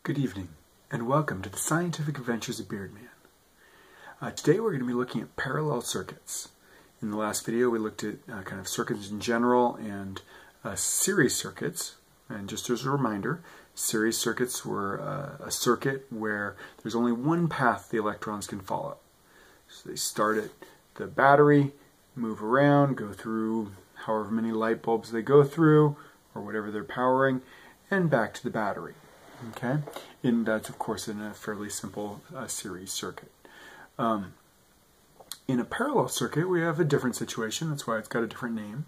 Good evening, and welcome to the Scientific Adventures of Beardman. Today we're going to be looking at parallel circuits. In the last video we looked at kind of circuits in general and series circuits. And just as a reminder, series circuits were a circuit where there's only one path the electrons can follow. So they start at the battery, move around, go through however many light bulbs they go through, or whatever they're powering, and back to the battery. Okay, and that's of course in a fairly simple series circuit. In a parallel circuit we have a different situation. That's why it's got a different name.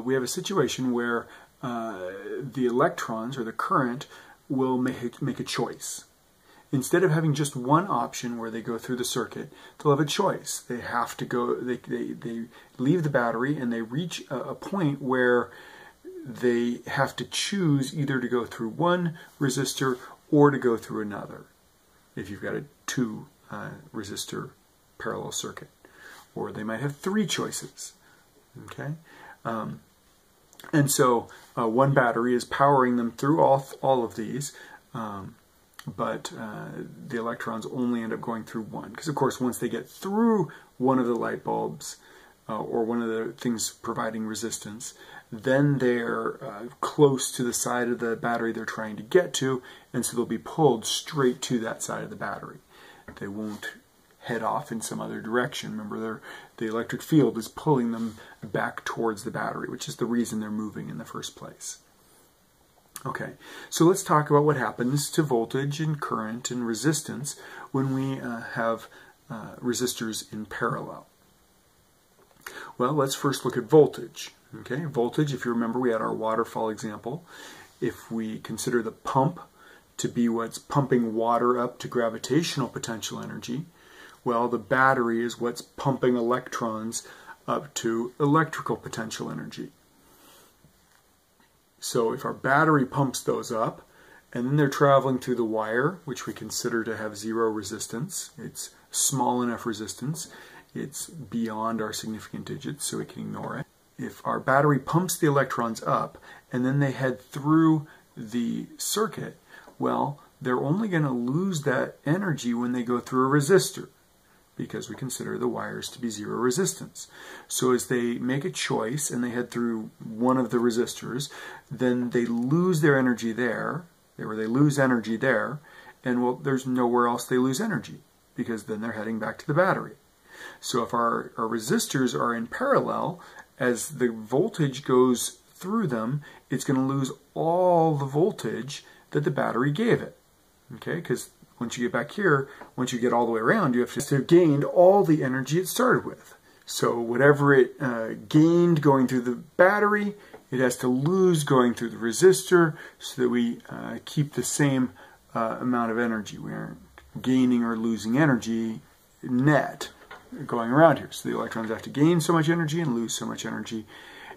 We have a situation where the electrons or the current will make a choice. Instead of having just one option where they go through the circuit, they'll have a choice. They have to go. They leave the battery and they reach a point where they have to choose either to go through one resistor or to go through another, if you've got a two resistor parallel circuit. Or they might have three choices. Okay, and so one battery is powering them through all of these, but the electrons only end up going through one. Because of course once they get through one of the light bulbs, or one of the things providing resistance, then they're close to the side of the battery they're trying to get to, and so they'll be pulled straight to that side of the battery. They won't head off in some other direction. Remember, the electric field is pulling them back towards the battery, which is the reason they're moving in the first place. Okay, so let's talk about what happens to voltage and current and resistance when we have resistors in parallel. Well, let's first look at voltage. Okay, voltage, if you remember, we had our waterfall example. If we consider the pump to be what's pumping water up to gravitational potential energy, well, the battery is what's pumping electrons up to electrical potential energy. So if our battery pumps those up, and then they're traveling through the wire, which we consider to have zero resistance, it's small enough resistance, it's beyond our significant digits, so we can ignore it. If our battery pumps the electrons up and then they head through the circuit, well, they're only going to lose that energy when they go through a resistor, because we consider the wires to be zero resistance. So as they make a choice and they head through one of the resistors, then they lose their energy there, or they lose energy there, and well, there's nowhere else they lose energy, because then they're heading back to the battery. So if our resistors are in parallel, as the voltage goes through them, it's going to lose all the voltage that the battery gave it. Okay, because once you get back here, once you get all the way around, you have to have gained all the energy it started with. So whatever it gained going through the battery, it has to lose going through the resistor, so that we keep the same amount of energy. We aren't gaining or losing energy net going around here. So the electrons have to gain so much energy and lose so much energy.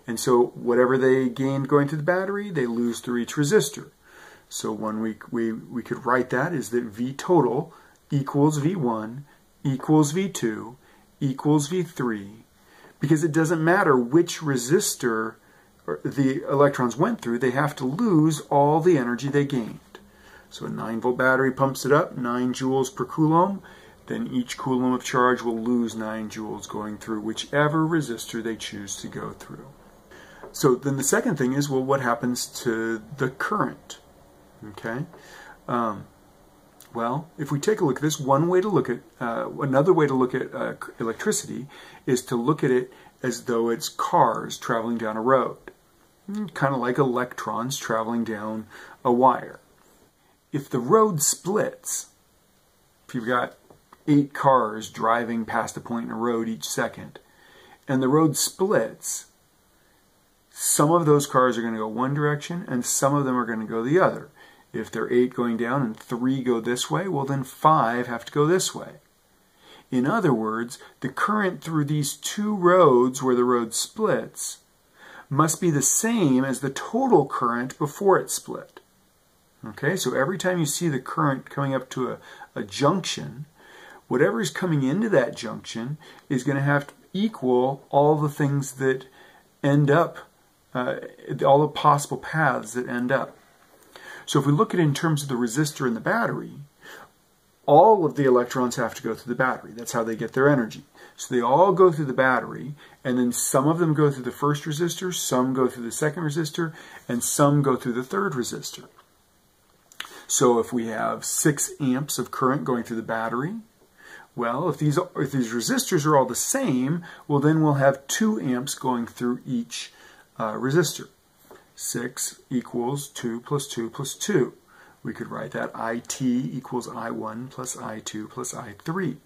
And so whatever they gained going through the battery, they lose through each resistor. So one we could write that is that V total equals V1 equals V2 equals V3, because it doesn't matter which resistor the electrons went through, they have to lose all the energy they gained. So a 9-volt battery pumps it up, 9 joules per coulomb. Then each coulomb of charge will lose 9 joules going through whichever resistor they choose to go through. So then the second thing is, well, what happens to the current? Okay. Well, if we take a look at this, one way to look at, another way to look at electricity is to look at it as though it's cars traveling down a road. Kind of like electrons traveling down a wire. If the road splits, if you've got 8 cars driving past a point in a road each second, and the road splits, some of those cars are going to go one direction and some of them are going to go the other. If there are 8 going down and 3 go this way, well then 5 have to go this way. In other words, the current through these 2 roads where the road splits must be the same as the total current before it split. Okay, so every time you see the current coming up to a junction, whatever is coming into that junction is going to have to equal all the things that end up, all the possible paths that end up. So if we look at it in terms of the resistor and the battery, all of the electrons have to go through the battery. That's how they get their energy. So they all go through the battery, and then some of them go through the first resistor, some go through the second resistor, and some go through the third resistor. So if we have 6 amps of current going through the battery, well, if these resistors are all the same, well, then we'll have 2 amps going through each resistor. 6 equals 2 plus 2 plus 2. We could write that IT equals I1 plus I2 plus I3.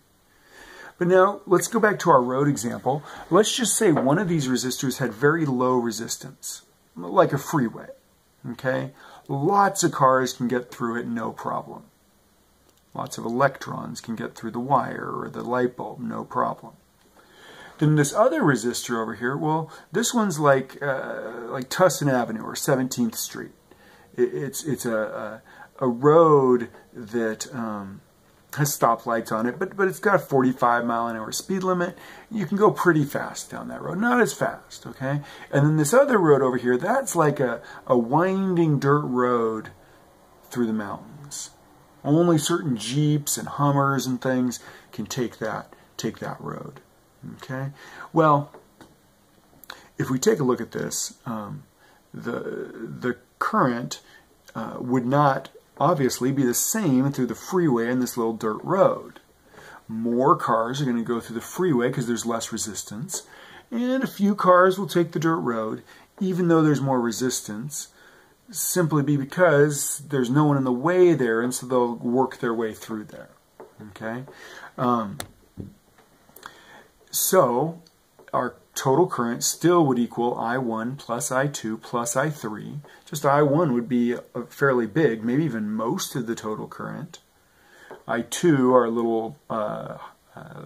But now, let's go back to our road example. Let's just say one of these resistors had very low resistance, like a freeway. Okay? Lots of cars can get through it, no problem. Lots of electrons can get through the wire or the light bulb, no problem. Then this other resistor over here, well, this one's like Tustin Avenue or 17th Street. It's a road that has stoplights on it, but it's got a 45-mile-an-hour speed limit. You can go pretty fast down that road, not as fast, okay? And then this other road over here, that's like a winding dirt road through the mountains. Only certain Jeeps and Hummers and things can take that road, okay? Well, if we take a look at this, the current would not obviously be the same through the freeway and this little dirt road. More cars are going to go through the freeway because there's less resistance, and a few cars will take the dirt road even though there's more resistance, simply because there's no one in the way there, and so they'll work their way through there. Okay? So our total current still would equal I1 plus I2 plus I3. Just I1 would be fairly big, maybe even most of the total current. I2, our little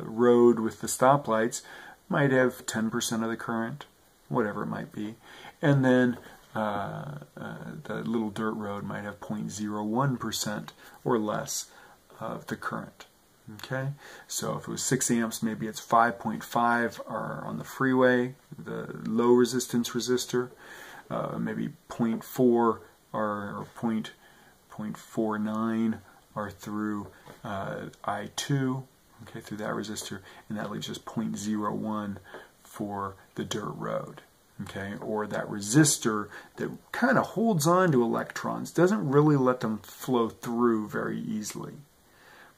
road with the stoplights, might have 10% of the current, whatever it might be. And then the little dirt road might have 0.01% or less of the current. Okay, so if it was 6 amps, maybe it's 5.5 are on the freeway, the low resistance resistor, maybe 0.4 or 0.49 are through I2, okay, through that resistor, and that leaves us 0.01 for the dirt road. Okay, or that resistor that kind of holds on to electrons, doesn't really let them flow through very easily.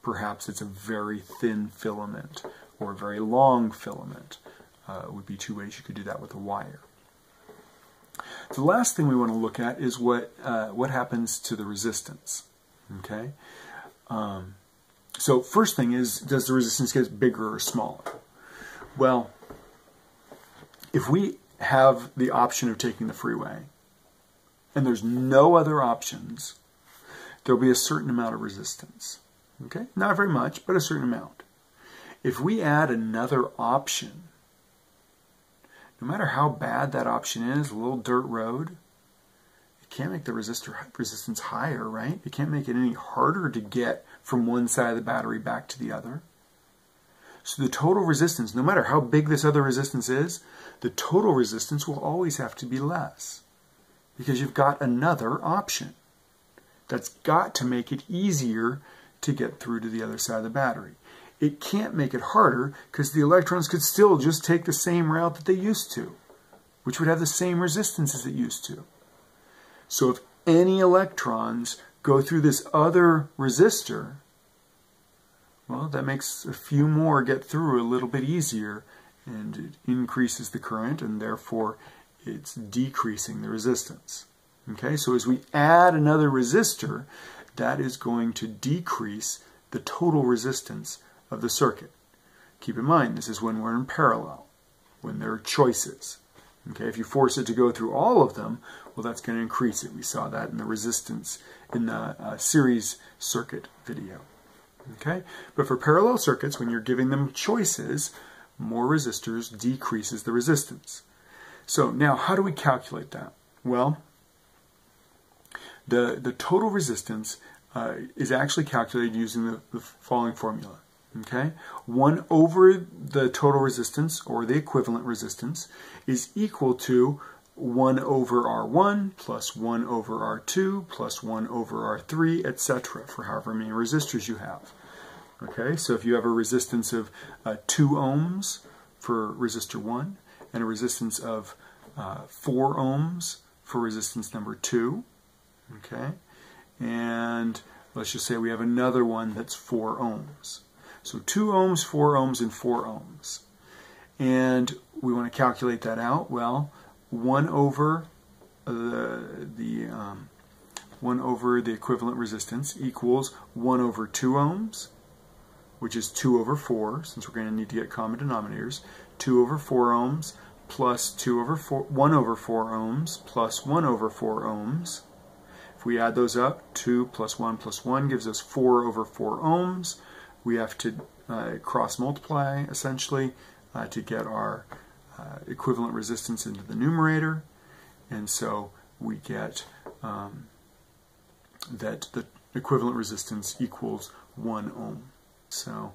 Perhaps it's a very thin filament or a very long filament. Would be 2 ways you could do that with a wire. The last thing we want to look at is what happens to the resistance. Okay, so first thing is, does the resistance get bigger or smaller? Well, if we have the option of taking the freeway and there's no other options, there'll be a certain amount of resistance. Okay, not very much, but a certain amount. If we add another option, no matter how bad that option is, a little dirt road, it can't make the resistance higher, right? It can't make it any harder to get from one side of the battery back to the other. So the total resistance, no matter how big this other resistance is, the total resistance will always have to be less because you've got another option. That's got to make it easier to get through to the other side of the battery. It can't make it harder because the electrons could still just take the same route that they used to, which would have the same resistance as it used to. So if any electrons go through this other resistor, well, that makes a few more get through a little bit easier, and it increases the current, and therefore it's decreasing the resistance. Okay, so as we add another resistor, that is going to decrease the total resistance of the circuit. Keep in mind, this is when we're in parallel, when there are choices. Okay, if you force it to go through all of them, well, that's going to increase it. We saw that in the resistance in the series circuit video. Okay, but for parallel circuits, when you're giving them choices, more resistors decreases the resistance. So now, how do we calculate that? Well, the total resistance is actually calculated using the following formula. Okay, 1 over the total resistance, or the equivalent resistance, is equal to 1 over R1 plus 1 over R2 plus 1 over R3, etc. for however many resistors you have. Okay, so if you have a resistance of 2 ohms for resistor 1 and a resistance of 4 ohms for resistance number 2, okay, and let's just say we have another one that's 4 ohms. So 2 ohms, 4 ohms, and 4 ohms. And we want to calculate that out. Well, 1 over the 1 over the equivalent resistance equals 1 over 2 ohms, which is 2 over 4, since we're going to need to get common denominators. 2 over 4 ohms plus 1 over 4 ohms plus 1 over 4 ohms. If we add those up, 2 plus 1 gives us 4 over 4 ohms. We have to cross multiply, essentially, to get our equivalent resistance into the numerator. And so we get that the equivalent resistance equals 1 ohm. So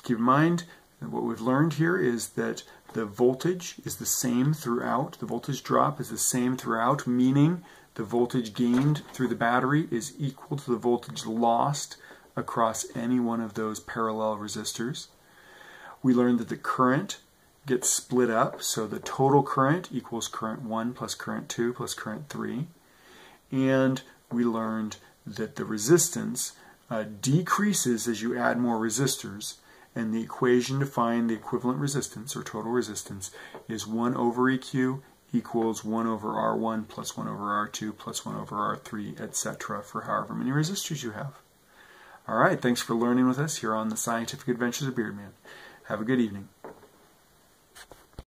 keep in mind that what we've learned here is that the voltage is the same throughout. The voltage drop is the same throughout, meaning the voltage gained through the battery is equal to the voltage lost across any one of those parallel resistors. We learned that the current gets split up, so the total current equals current 1 plus current 2 plus current 3. And we learned that the resistance decreases as you add more resistors, and the equation to find the equivalent resistance, or total resistance, is 1 over EQ equals 1 over R1 plus 1 over R2 plus 1 over R3, etc. for however many resistors you have. All right, thanks for learning with us here on the Scientific Adventures of Beardman. Have a good evening.